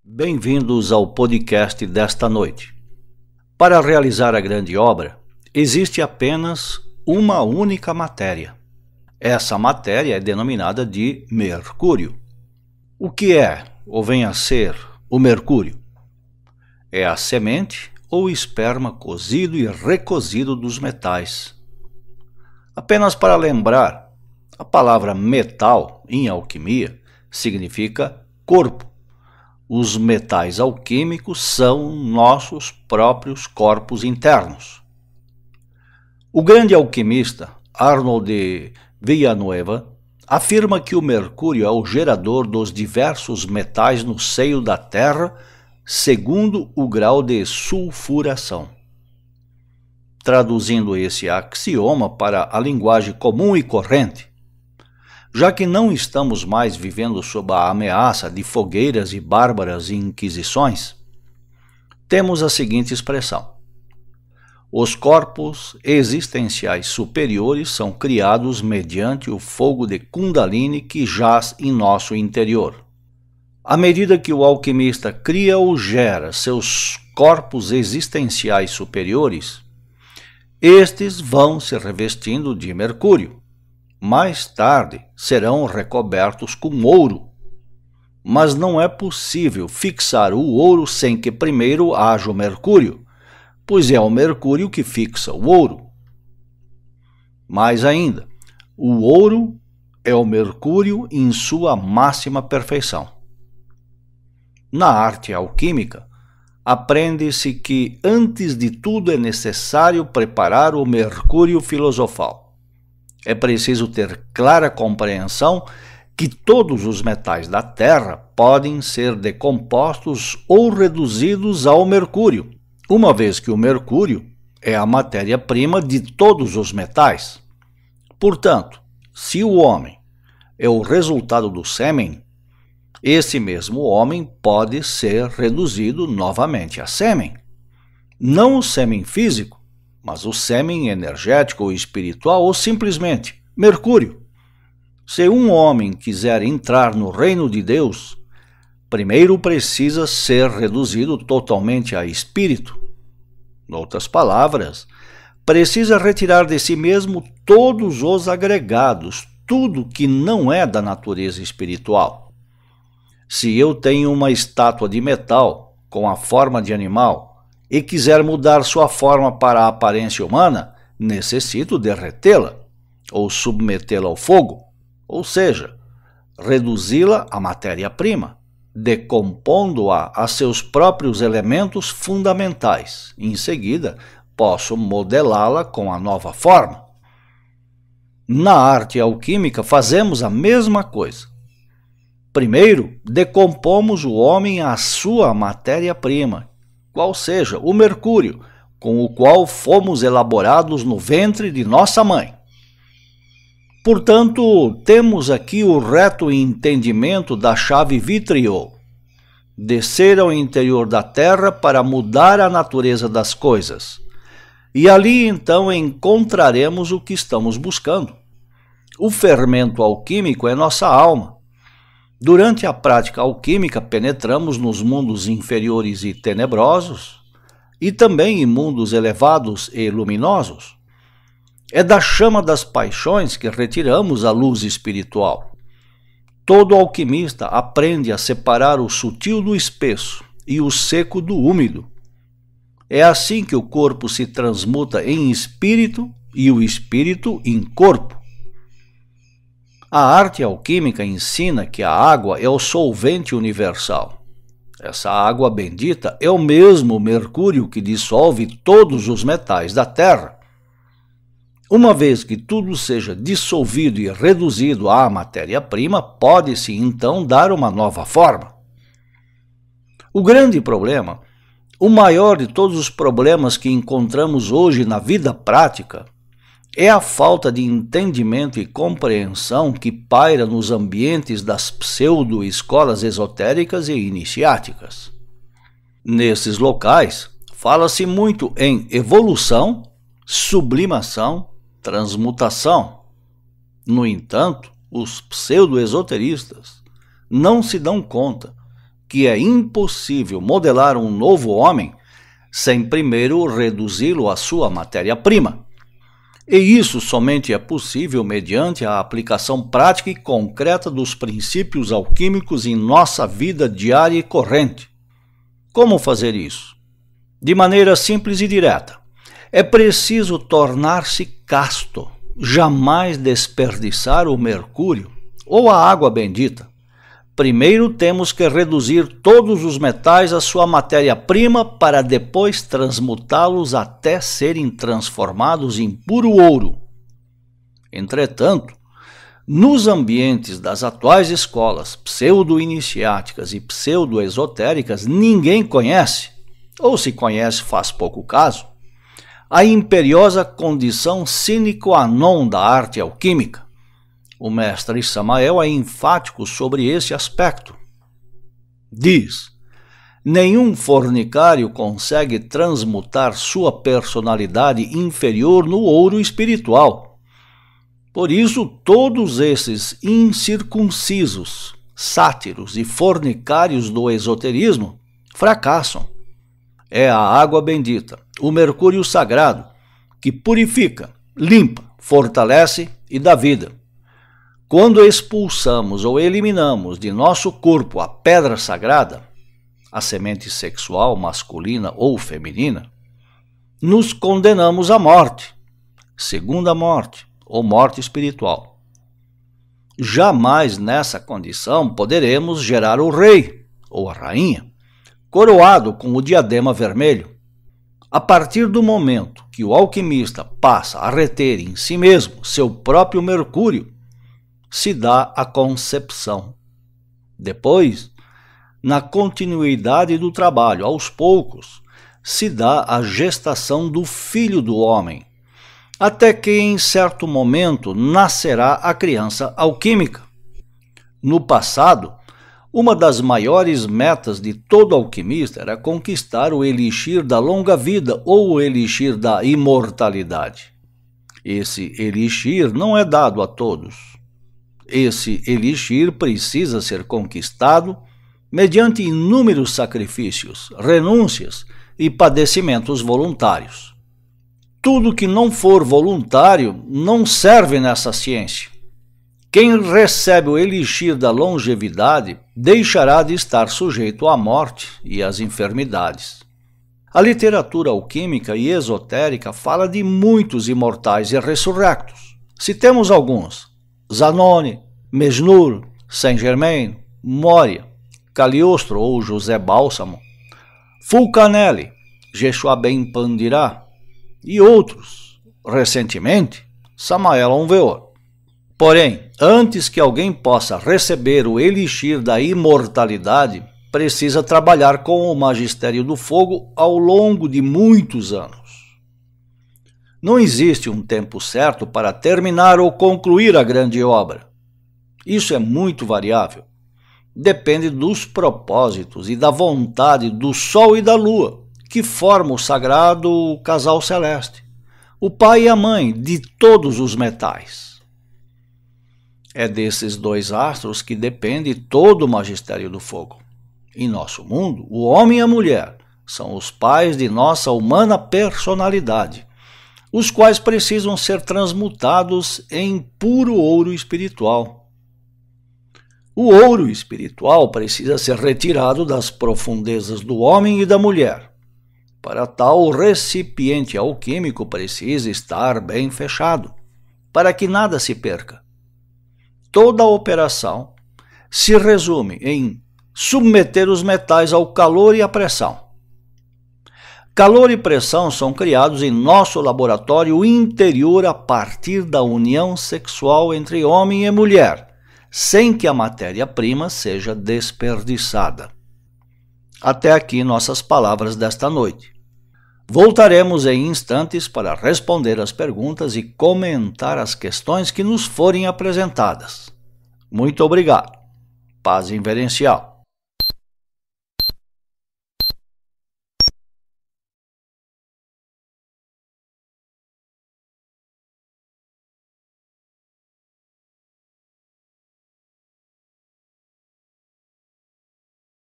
Bem-vindos ao podcast desta noite. Para realizar a grande obra, existe apenas uma única matéria. Essa matéria é denominada de mercúrio. O que é, ou vem a ser, o mercúrio? É a semente ou esperma cozido e recozido dos metais. Apenas para lembrar, a palavra metal, em alquimia, significa corpo. Os metais alquímicos são nossos próprios corpos internos. O grande alquimista Arnold de Villanueva afirma que o mercúrio é o gerador dos diversos metais no seio da Terra, segundo o grau de sulfuração. Traduzindo esse axioma para a linguagem comum e corrente, já que não estamos mais vivendo sob a ameaça de fogueiras e bárbaras inquisições, temos a seguinte expressão: os corpos existenciais superiores são criados mediante o fogo de Kundalini que jaz em nosso interior. À medida que o alquimista cria ou gera seus corpos existenciais superiores, estes vão se revestindo de mercúrio. Mais tarde serão recobertos com ouro, mas não é possível fixar o ouro sem que primeiro haja o mercúrio, pois é o mercúrio que fixa o ouro. Mais ainda, o ouro é o mercúrio em sua máxima perfeição. Na arte alquímica, aprende-se que antes de tudo é necessário preparar o mercúrio filosofal. É preciso ter clara compreensão que todos os metais da Terra podem ser decompostos ou reduzidos ao mercúrio, uma vez que o mercúrio é a matéria-prima de todos os metais. Portanto, se o homem é o resultado do sêmen, esse mesmo homem pode ser reduzido novamente a sêmen. Não o sêmen físico, mas o sêmen energético ou espiritual, ou simplesmente mercúrio. Se um homem quiser entrar no reino de Deus, primeiro precisa ser reduzido totalmente a espírito. Em outras palavras, precisa retirar de si mesmo todos os agregados, tudo que não é da natureza espiritual. Se eu tenho uma estátua de metal com a forma de animal, e quiser mudar sua forma para a aparência humana, necessito derretê-la ou submetê-la ao fogo, ou seja, reduzi-la à matéria-prima, decompondo-a a seus próprios elementos fundamentais. Em seguida, posso modelá-la com a nova forma. Na arte alquímica, fazemos a mesma coisa. Primeiro, decompomos o homem à sua matéria-prima, qual seja o mercúrio, com o qual fomos elaborados no ventre de nossa mãe. Portanto, temos aqui o reto entendimento da chave Vitrio: descer ao interior da Terra para mudar a natureza das coisas. E ali então encontraremos o que estamos buscando. O fermento alquímico é nossa alma. Durante a prática alquímica, penetramos nos mundos inferiores e tenebrosos, e também em mundos elevados e luminosos. É da chama das paixões que retiramos a luz espiritual. Todo alquimista aprende a separar o sutil do espesso e o seco do úmido. É assim que o corpo se transmuta em espírito e o espírito em corpo. A arte alquímica ensina que a água é o solvente universal. Essa água bendita é o mesmo mercúrio que dissolve todos os metais da Terra. Uma vez que tudo seja dissolvido e reduzido à matéria-prima, pode-se então dar uma nova forma. O grande problema, o maior de todos os problemas que encontramos hoje na vida prática, é a falta de entendimento e compreensão que paira nos ambientes das pseudo-escolas esotéricas e iniciáticas. Nesses locais, fala-se muito em evolução, sublimação, transmutação. No entanto, os pseudo-esoteristas não se dão conta que é impossível modelar um novo homem sem primeiro reduzi-lo à sua matéria-prima. E isso somente é possível mediante a aplicação prática e concreta dos princípios alquímicos em nossa vida diária e corrente. Como fazer isso? De maneira simples e direta. É preciso tornar-se casto, jamais desperdiçar o mercúrio ou a água bendita. Primeiro temos que reduzir todos os metais à sua matéria-prima para depois transmutá-los até serem transformados em puro ouro. Entretanto, nos ambientes das atuais escolas pseudo-iniciáticas e pseudo-esotéricas, ninguém conhece, ou se conhece faz pouco caso, a imperiosa condição sine qua non da arte alquímica. O mestre Samael é enfático sobre esse aspecto. Diz: nenhum fornicário consegue transmutar sua personalidade inferior no ouro espiritual. Por isso, todos esses incircuncisos, sátiros e fornicários do esoterismo fracassam. É a água bendita, o mercúrio sagrado, que purifica, limpa, fortalece e dá vida. Quando expulsamos ou eliminamos de nosso corpo a pedra sagrada, a semente sexual masculina ou feminina, nos condenamos à morte, segunda morte ou morte espiritual. Jamais nessa condição poderemos gerar o rei ou a rainha, coroado com o diadema vermelho. A partir do momento que o alquimista passa a reter em si mesmo seu próprio mercúrio, se dá a concepção. Depois, na continuidade do trabalho, aos poucos, se dá a gestação do filho do homem, até que em certo momento nascerá a criança alquímica. No passado, uma das maiores metas de todo alquimista era conquistar o elixir da longa vida ou o elixir da imortalidade. Esse elixir não é dado a todos. Esse elixir precisa ser conquistado mediante inúmeros sacrifícios, renúncias e padecimentos voluntários. Tudo que não for voluntário não serve nessa ciência. Quem recebe o elixir da longevidade deixará de estar sujeito à morte e às enfermidades. A literatura alquímica e esotérica fala de muitos imortais e ressurrectos. Citemos alguns: Zanoni, Mesnur, Saint-Germain, Moria, Cagliostro ou José Bálsamo, Fulcanelli, Yeshua Ben Pandirá e outros, recentemente, Samael Aumveor. Porém, antes que alguém possa receber o elixir da imortalidade, precisa trabalhar com o magistério do fogo ao longo de muitos anos. Não existe um tempo certo para terminar ou concluir a grande obra. Isso é muito variável. Depende dos propósitos e da vontade do Sol e da Lua, que formam o sagrado casal celeste, o pai e a mãe de todos os metais. É desses dois astros que depende todo o magistério do fogo. Em nosso mundo, o homem e a mulher são os pais de nossa humana personalidade, os quais precisam ser transmutados em puro ouro espiritual. O ouro espiritual precisa ser retirado das profundezas do homem e da mulher. Para tal, o recipiente alquímico precisa estar bem fechado, para que nada se perca. Toda a operação se resume em submeter os metais ao calor e à pressão. Calor e pressão são criados em nosso laboratório interior a partir da união sexual entre homem e mulher, sem que a matéria-prima seja desperdiçada. Até aqui nossas palavras desta noite. Voltaremos em instantes para responder as perguntas e comentar as questões que nos forem apresentadas. Muito obrigado. Paz inverencial.